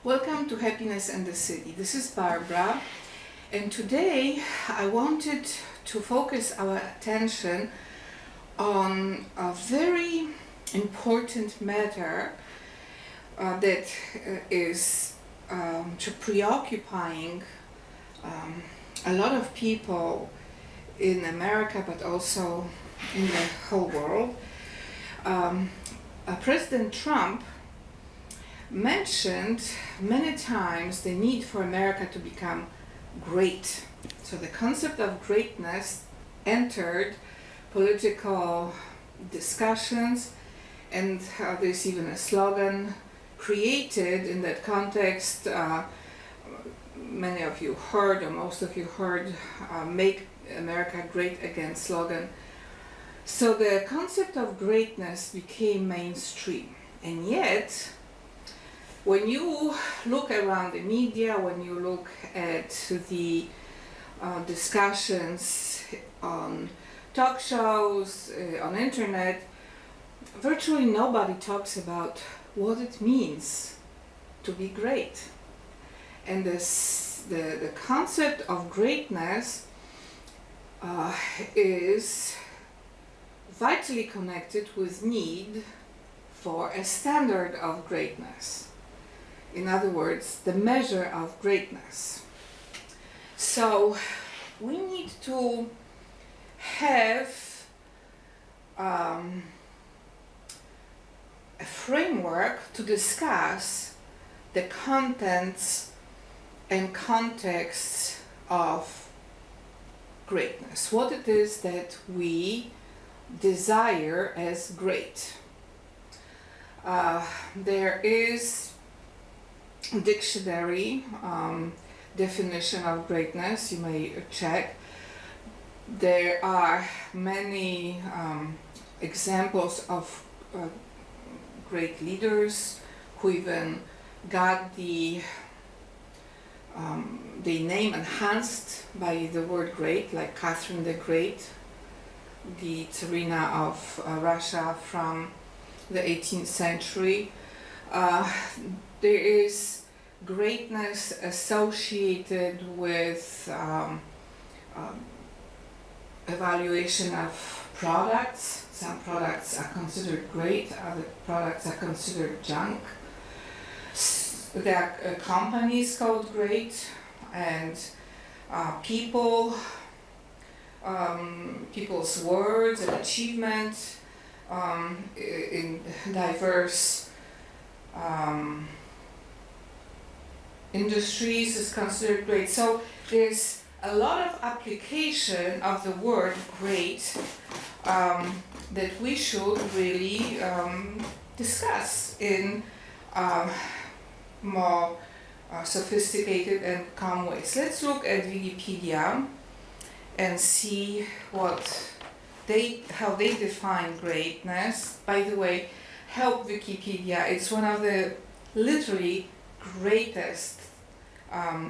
Welcome to Happiness and the City. This is Barbara, and today I wanted to focus our attention on a very important matter that is preoccupying a lot of people in America, but also in the whole world. President Trump mentioned many times the need for America to become great. So the concept of greatness entered political discussions, and there's even a slogan created in that context. Many of you heard, or most of you heard, Make America Great Again slogan. So the concept of greatness became mainstream, and yet when you look around the media, when you look at the discussions on talk shows, on internet, virtually nobody talks about what it means to be great. And the concept of greatness is vitally connected with need for a standard of greatness. In other words, the measure of greatness. So we need to have a framework to discuss the contents and contexts of greatness, what it is that we desire as great. There is dictionary definition of greatness, you may check. There are many examples of great leaders who even got the name enhanced by the word great, like Catherine the Great, the Tsarina of Russia from the 18th century. There is greatness associated with evaluation of products. Some products are considered great, other products are considered junk. There are companies called great, and people's words and achievements in diverse industries is considered great. So there's a lot of application of the word great that we should really discuss in more sophisticated and calm ways. Let's look at Wikipedia and see how they define greatness. By the way, help Wikipedia. It's one of the literally greatest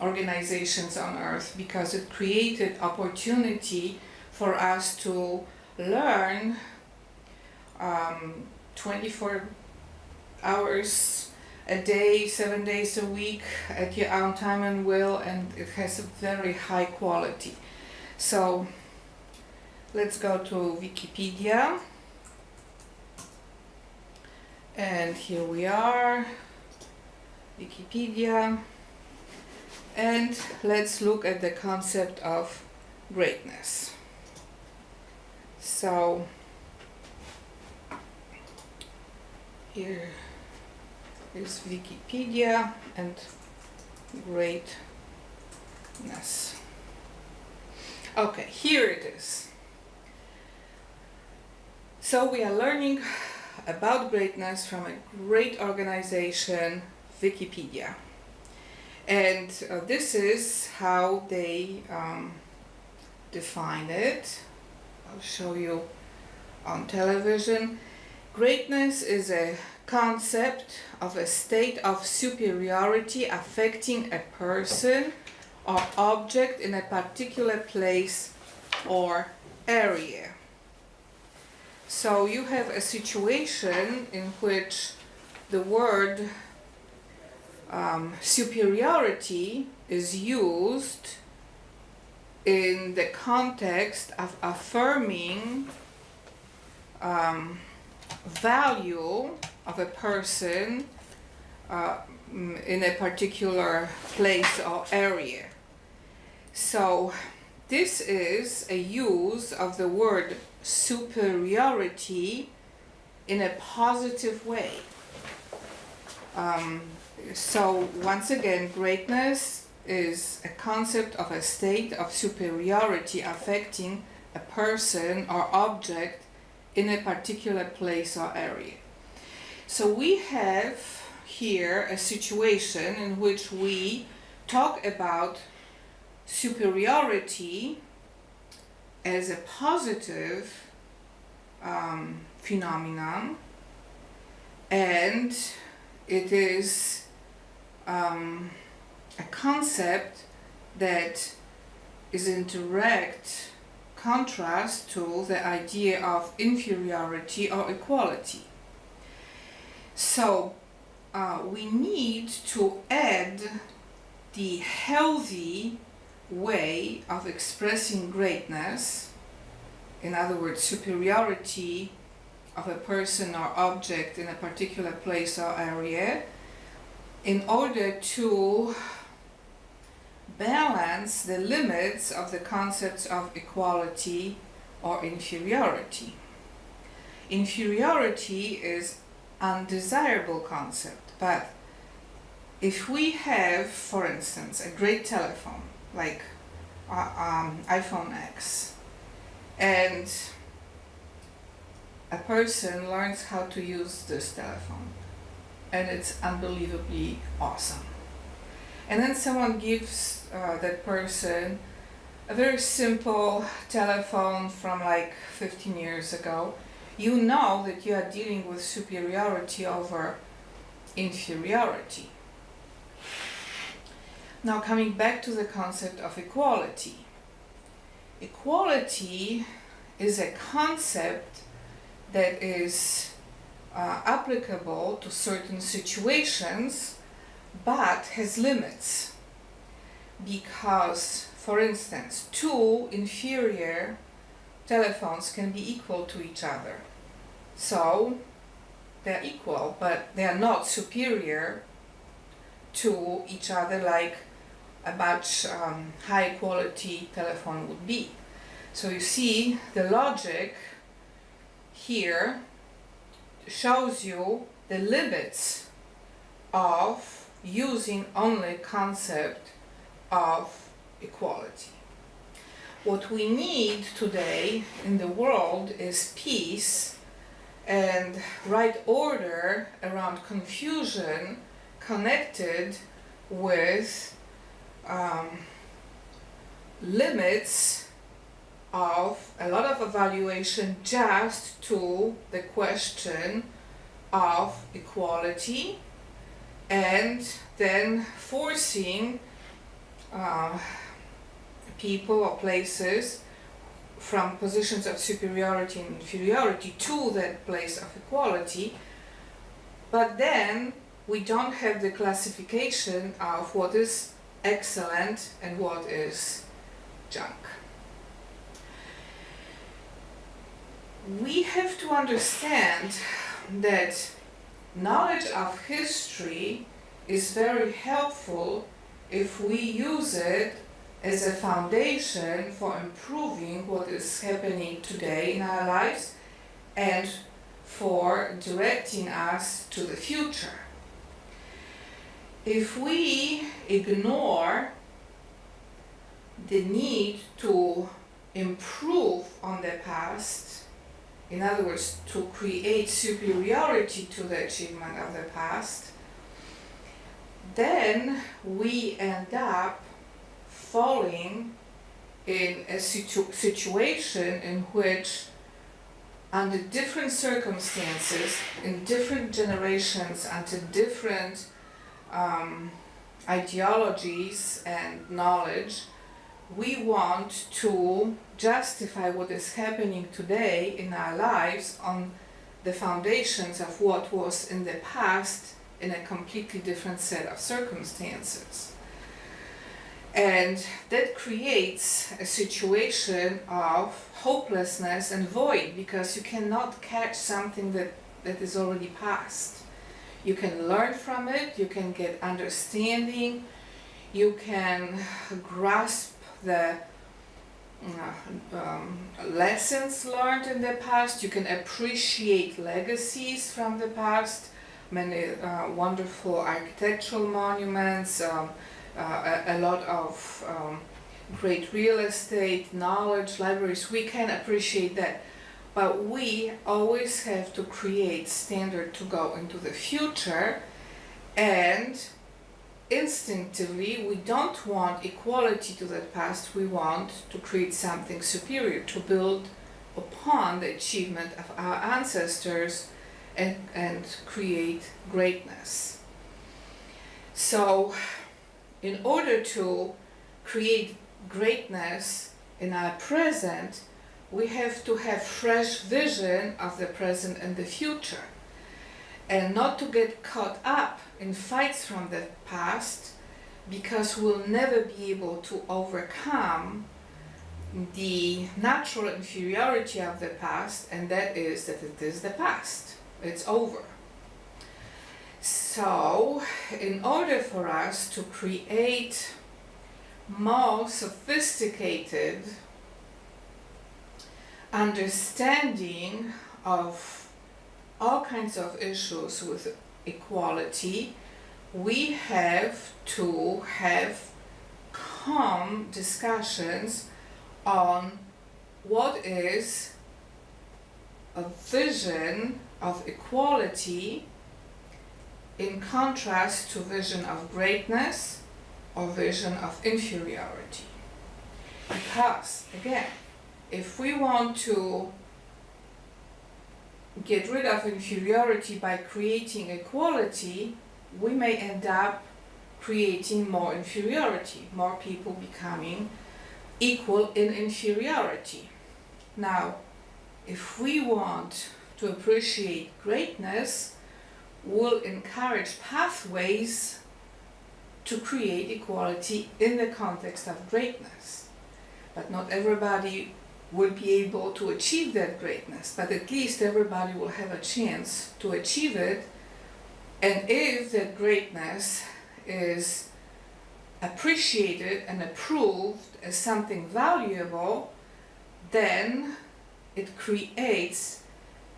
organizations on earth, because it created opportunity for us to learn 24 hours a day, 7 days a week at your own time and will, and it has a very high quality. So let's go to Wikipedia, and here we are, Wikipedia, and let's look at the concept of greatness. So here is Wikipedia and greatness. Okay, here it is. So we are learning about greatness from a great organization, Wikipedia. And this is how they define it. I'll show you on television. Greatness is a concept of a state of superiority affecting a person or object in a particular place or area. So you have a situation in which the word superiority is used in the context of affirming value of a person in a particular place or area. So this is a use of the word superiority in a positive way. So once again, greatness is a concept of a state of superiority affecting a person or object in a particular place or area. So we have here a situation in which we talk about superiority as a positive phenomenon, and it is a concept that is in direct contrast to the idea of inferiority or equality. So we need to add the healthy way of expressing greatness, in other words, superiority of a person or object in a particular place or area, in order to balance the limits of the concepts of equality or inferiority. Inferiority is undesirable concept, but if we have, for instance, a great telephone like iPhone X, and a person learns how to use this telephone, and it's unbelievably awesome, and then someone gives that person a very simple telephone from like 15 years ago, you know that you are dealing with superiority over inferiority. Now coming back to the concept of equality. Equality is a concept that is applicable to certain situations, but has limits. Because, for instance, two inferior telephones can be equal to each other. So they're equal, but they are not superior to each other like a much high quality telephone would be. So you see, the logic here shows you the limits of using only concept of equality. What we need today in the world is peace and right order around confusion connected with limits of a lot of evaluation just to the question of equality, and then forcing people or places from positions of superiority and inferiority to that place of equality, but then we don't have the classification of what is excellent and what is junk. We have to understand that knowledge of history is very helpful if we use it as a foundation for improving what is happening today in our lives and for directing us to the future. If we ignore the need to improve on the past, in other words, to create superiority to the achievement of the past, then we end up falling in a situation in which, under different circumstances, in different generations, under different ideologies and knowledge, we want to justify what is happening today in our lives on the foundations of what was in the past in a completely different set of circumstances. And that creates a situation of hopelessness and void, because you cannot catch something that is already past. You can learn from it, you can get understanding, you can grasp the lessons learned in the past, you can appreciate legacies from the past, many wonderful architectural monuments, a lot of great real estate, knowledge, libraries. We can appreciate that. But we always have to create standard to go into the future, and instinctively we don't want equality to that past. We want to create something superior, to build upon the achievement of our ancestors and create greatness. So in order to create greatness in our present, we have to have fresh vision of the present and the future, and not to get caught up in fights from the past, because we'll never be able to overcome the natural inferiority of the past, and that is that it is the past. It's over. So, in order for us to create more sophisticated understanding of all kinds of issues with equality, we have to have calm discussions on what is a vision of equality in contrast to vision of greatness or vision of inferiority. Because, again, if we want to get rid of inferiority by creating equality, we may end up creating more inferiority, more people becoming equal in inferiority. Now, if we want to appreciate greatness, we'll encourage pathways to create equality in the context of greatness. But not everybody will be able to achieve that greatness, but at least everybody will have a chance to achieve it. And if that greatness is appreciated and approved as something valuable, then it creates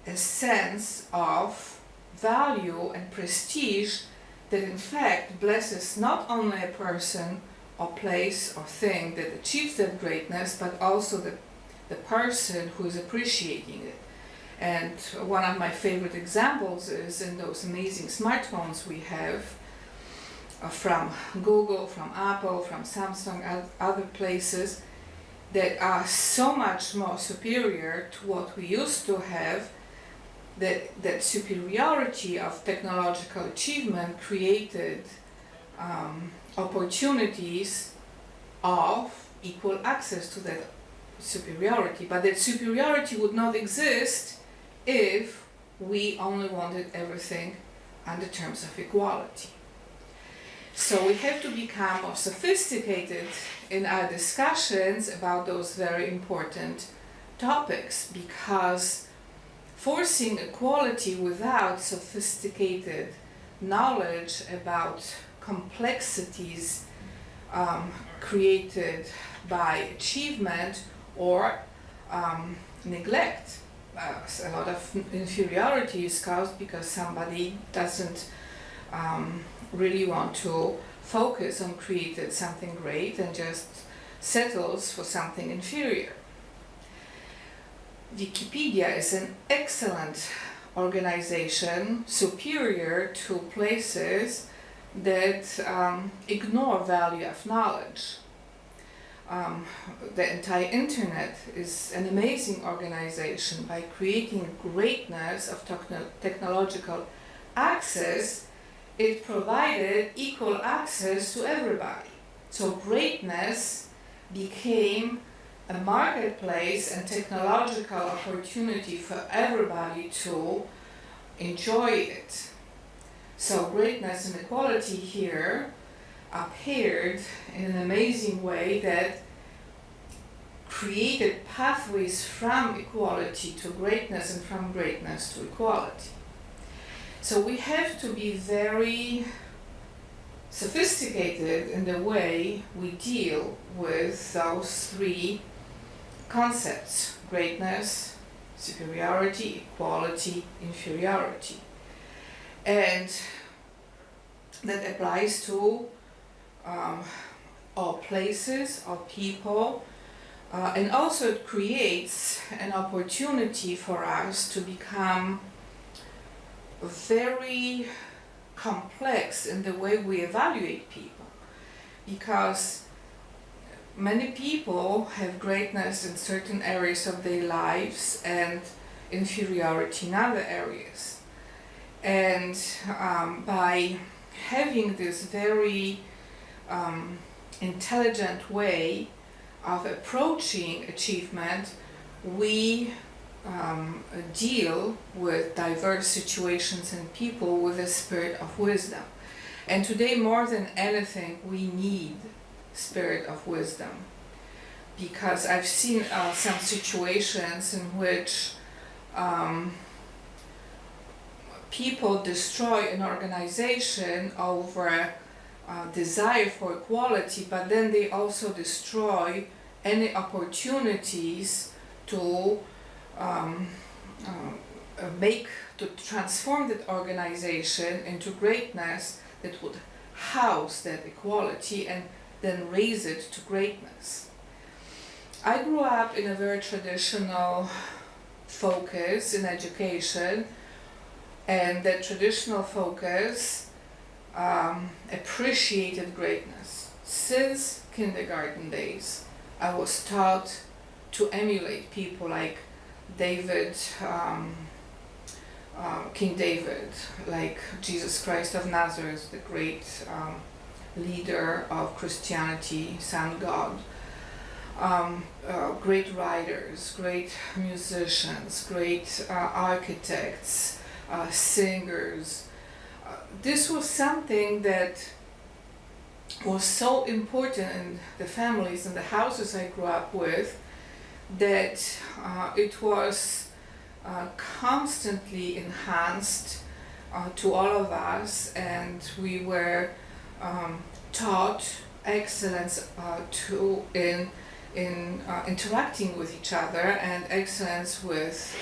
a sense of value and prestige that in fact blesses not only a person or place or thing that achieves that greatness, but also the person who is appreciating it. And one of my favorite examples is in those amazing smartphones we have from Google, from Apple, from Samsung, other places that are so much more superior to what we used to have. That superiority of technological achievement created opportunities of equal access to that superiority. But that superiority would not exist if we only wanted everything on the terms of equality. So we have to become more sophisticated in our discussions about those very important topics, because forcing equality without sophisticated knowledge about complexities created by achievement or neglect. A lot of inferiority is caused because somebody doesn't really want to focus on creating something great and just settles for something inferior. Wikipedia is an excellent organization, superior to places that ignore value of knowledge. The entire internet is an amazing organization. By creating greatness of technological access, it provided equal access to everybody. So greatness became a marketplace and technological opportunity for everybody to enjoy it. So greatness and equality here appeared in an amazing way that created pathways from equality to greatness and from greatness to equality. So we have to be very sophisticated in the way we deal with those three concepts: greatness, superiority, equality, inferiority. And that applies to all places, all people, and also it creates an opportunity for us to become very complex in the way we evaluate people, because many people have greatness in certain areas of their lives and inferiority in other areas. And by having this very intelligent way of approaching achievement, we deal with diverse situations and people with a spirit of wisdom. And today, more than anything, we need spirit of wisdom, because I've seen some situations in which people destroy an organization over desire for equality, but then they also destroy any opportunities to transform that organization into greatness that would house that equality and then raise it to greatness. I grew up in a very traditional focus in education, and that traditional focus appreciated greatness. Since kindergarten days, I was taught to emulate people like King David, like Jesus Christ of Nazareth, the great leader of Christianity, Son God. Great writers, great musicians, great architects, singers. This was something that was so important in the families and the houses I grew up with, that it was constantly enhanced to all of us, and we were taught excellence in interacting with each other, and excellence with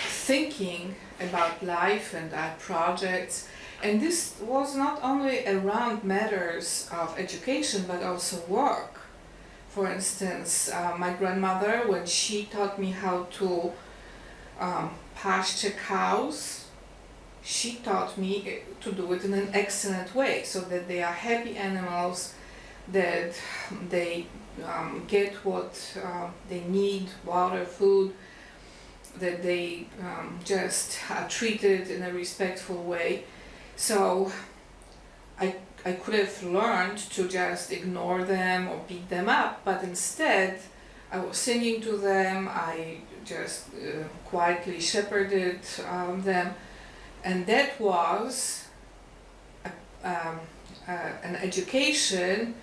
thinking about life and our projects. And this was not only around matters of education, but also work. For instance, my grandmother, when she taught me how to pasture cows, she taught me to do it in an excellent way, so that they are happy animals, that they get what they need, water, food, that they just are treated in a respectful way. So I could have learned to just ignore them or beat them up, but instead I was singing to them, I just quietly shepherded them, and that was an education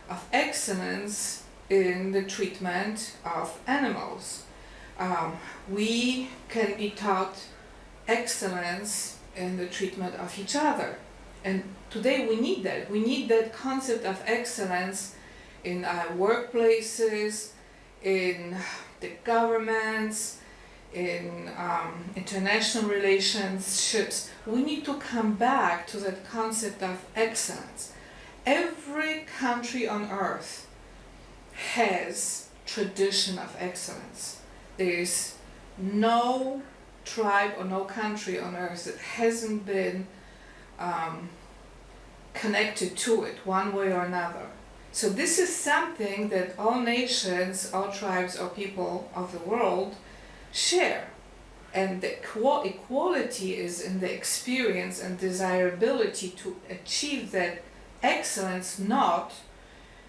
of excellence in the treatment of animals. We can be taught excellence in the treatment of each other. And today we need that. We need that concept of excellence in our workplaces, in the governments, in international relationships. We need to come back to that concept of excellence. Every country on earth has tradition of excellence. There is no tribe or no country on earth that hasn't been connected to it one way or another. So this is something that all nations, all tribes, all people of the world share. And the equality is in the experience and desirability to achieve that excellence, not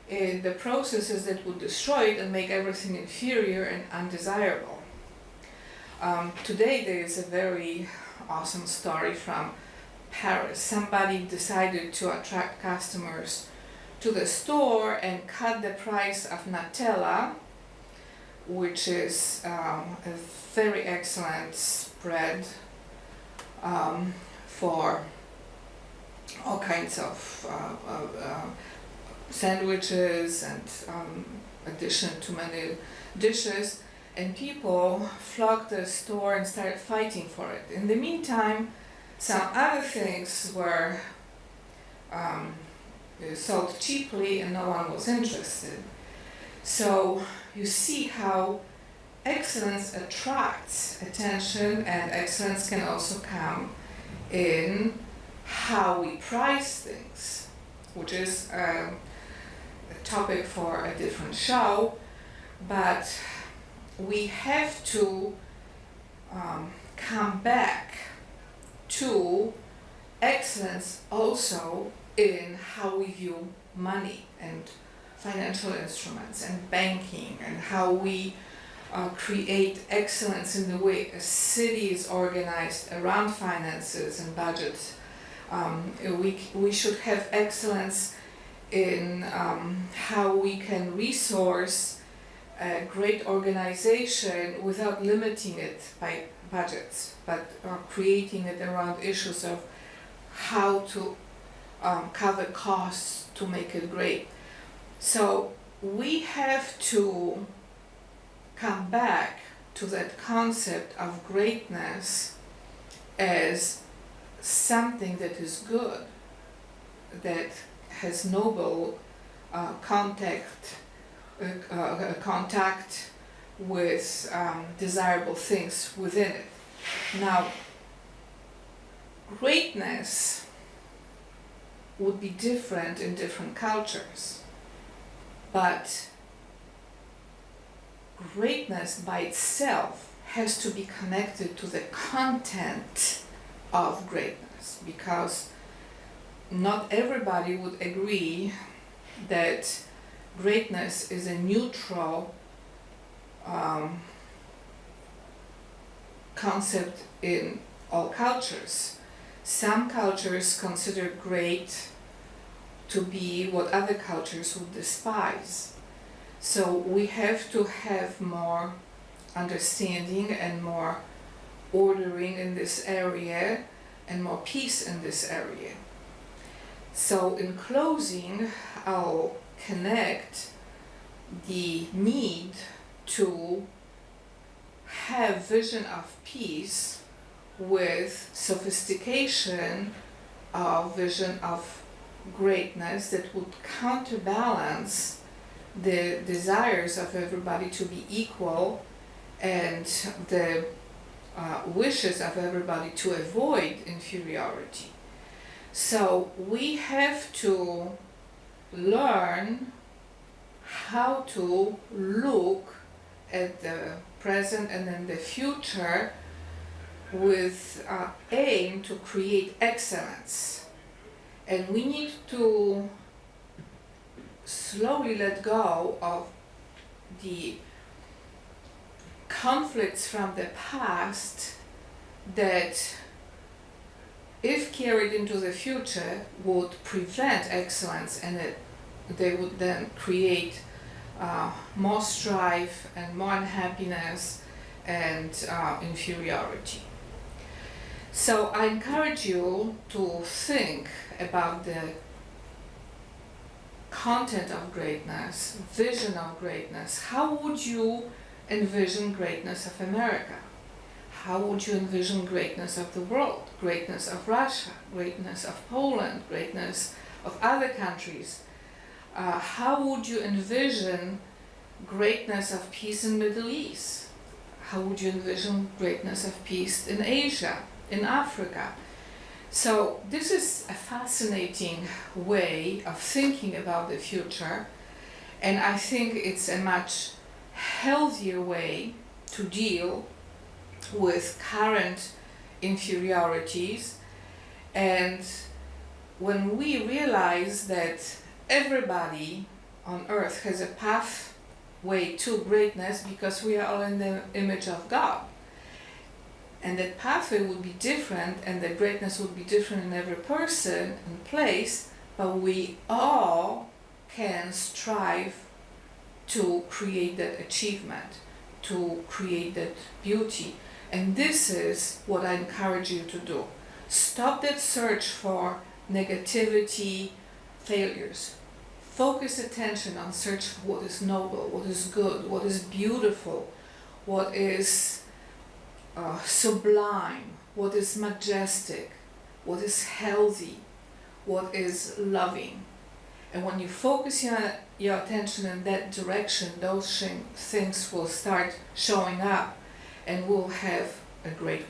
in the processes that would destroy it and make everything inferior and undesirable. Today there is a very awesome story from Paris. Somebody decided to attract customers to the store and cut the price of Nutella, which is a very excellent spread for all kinds of sandwiches and addition to many dishes, and people flocked the store and started fighting for it. In the meantime, some other things were sold cheaply and no one was interested. So you see how excellence attracts attention, and excellence can also come in how we price things, which is a topic for a different show, but we have to come back to excellence also in how we view money and financial instruments and banking, and how we create excellence in the way a city is organized around finances and budgets. We should have excellence in how we can resource a great organization without limiting it by budgets, but creating it around issues of how to cover costs to make it great. So we have to come back to that concept of greatness as something that is good, that has noble contact with desirable things within it. Now, greatness would be different in different cultures, but greatness by itself has to be connected to the content of greatness, because not everybody would agree that greatness is a neutral concept in all cultures. Some cultures consider great to be what other cultures would despise. So we have to have more understanding and more ordering in this area and more peace in this area. So in closing, I'll connect the need to have vision of peace with sophistication of vision of greatness that would counterbalance the desires of everybody to be equal and the wishes of everybody to avoid inferiority. So we have to learn how to look at the present and then the future with aim to create excellence. And we need to slowly let go of the conflicts from the past that, if carried into the future, would prevent excellence, and they would then create more strife and more unhappiness and inferiority. So I encourage you to think about the content of greatness, vision of greatness. How would you envision greatness of America? How would you envision greatness of the world? Greatness of Russia, greatness of Poland, greatness of other countries? How would you envision greatness of peace in the Middle East? How would you envision greatness of peace in Asia, in Africa? So this is a fascinating way of thinking about the future, and I think it's a much healthier way to deal with current inferiorities. And when we realize that everybody on earth has a pathway to greatness because we are all in the image of God, And that pathway would be different, and the greatness would be different in every person and place, but we all can strive to create that achievement, to create that beauty. And this is what I encourage you to do. Stop that search for negativity, failures. Focus attention on search for what is noble, what is good, what is beautiful, what is sublime, what is majestic, what is healthy, what is loving. And when you focus your attention in that direction, those things will start showing up, and we'll have a great